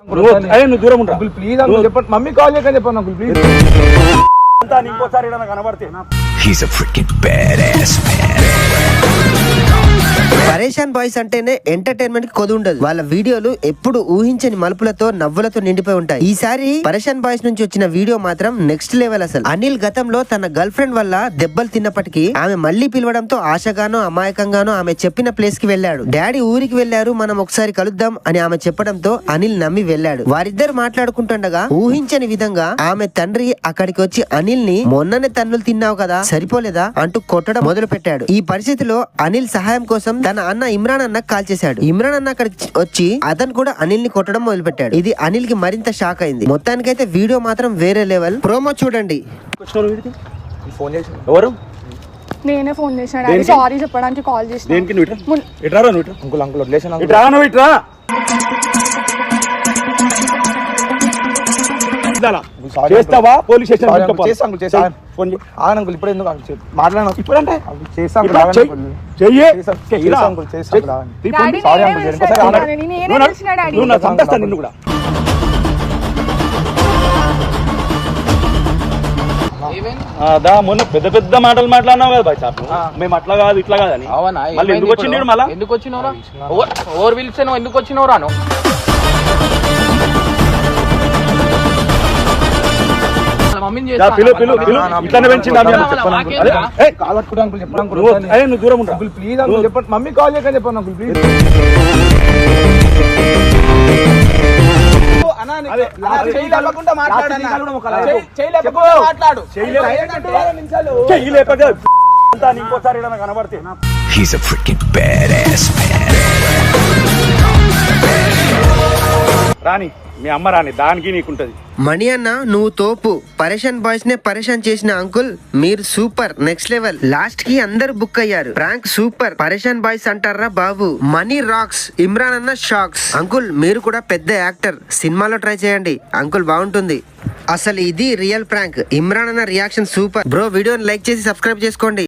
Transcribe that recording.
నువ్వు దూరం ఉంటా ప్లీజ్ అంకుల్ చెప్పండి. మమ్మీ కాల్ చేయకని చెప్పండి అంకుల్ ప్లీజ్. ఇంకోసారి కనబడితే He's a freaking badass man. పరేషాన్ బాయ్స్ అంటేనే ఎంటర్టైన్మెంట్ కి కొద్ది ఉండదు. వాళ్ళ వీడియోలు ఎప్పుడు ఊహించని మలుపులతో నవ్వులతో నిండిపోయి ఉంటాయి. ఈసారి పరేషాన్ బాయ్స్ నుంచి వచ్చిన వీడియో మాత్రం నెక్స్ట్ లెవెల్. అసలు అనిల్ గతంలో తన గర్ల్ ఫ్రెండ్ వల్ల దెబ్బలు తిన్నప్పటికీ ఆమె మళ్లీ పిలవడంతో ఆశగానో అమాయకంగానో ఆమె చెప్పిన ప్లేస్ కి వెళ్ళాడు. డాడీ ఊరికి వెళ్లారు, మనం ఒకసారి కలుద్దాం అని ఆమె చెప్పడంతో అనిల్ నమ్మి వెళ్ళాడు. వారిద్దరు మాట్లాడుకుంటుండగా ఊహించని విధంగా ఆమె తండ్రి అక్కడికి వచ్చి అనిల్ ని మొన్ననే తన్నులు తిన్నావు కదా సరిపోలేదా అంటూ కొట్టడం మొదలు పెట్టాడు. ఈ పరిస్థితిలో అనిల్ సహాయం కోసం తన అన్న ఇమ్రాన్ అన్న కాల్ చేశాడు. ఇమ్రాన్ అన్న అక్కడికి వచ్చి అతను కూడా అనిల్ ని కొట్టడం మొదలు పెట్టాడు. ఇది అనిల్ కి మరింత షాక్ అయింది. మొత్తానికైతే వీడియో మాత్రం వేరే లెవెల్. ప్రోమో చూడండి. ఫోన్ చేసి ఎవరు? నేనే ఫోన్ చేశాను. సారీ చెప్పడానికి కాల్ చేసిన. అంకుల్ అంకుల్ వదిలేసాను. చేస్తావా? పోలీస్ స్టేషన్ అంకుల్ ఇప్పుడు ఎందుకు మాట్లాడినా ఇప్పుడు అంటే చేస్తాను. నిన్ను కూడా మొన్న పెద్ద పెద్ద మాటలు మాట్లాడినావు కదా బాయ్ సార్. మేము అట్లా కాదు ఇట్లా కాదని. మళ్ళీ ఎందుకు వచ్చిండు? మళ్ళీ ఎందుకు వచ్చినవరా? ఓవర్ పిలిస్తే నువ్వు ఎందుకు వచ్చినవరా? నువ్వు దూరం ఉంటా ప్లీజ్ అంకుల్ చెప్పండి. మమ్మీ కాల్ చేయకని చెప్పండి అంకుల్ ప్లీజ్. ఇంకోసారి కనబడితే He's a freaking badass man. రాని మీ అమ్మ రాని దానికి నీకుంటది. మణి అన్న నువ్వు తోపు. పరేషాన్ బాయ్స్ నే పరేషాన్ చేసిన అంకుల్ మీరు సూపర్, నెక్స్ట్ లెవెల్. లాస్ట్ కి అందరు బుక్ అయ్యారు. Prank super. పరేషాన్ బాయ్స్ అంటారా బాబు. Money racks. ఇమ్రాన్ అన్న షాక్స్. అంకుల్ మీరు కూడా పెద్ద యాక్టర్, సినిమాలో ట్రై చేయండి అంకుల్, బాగుంటుంది. అసలు ఇది రియల్ ప్రాంక్. ఇమ్రాన్ అన్న రియాక్షన్ సూపర్. బ్రో వీడియోని లైక్ చేసి సబ్స్క్రైబ్ చేసుకోండి.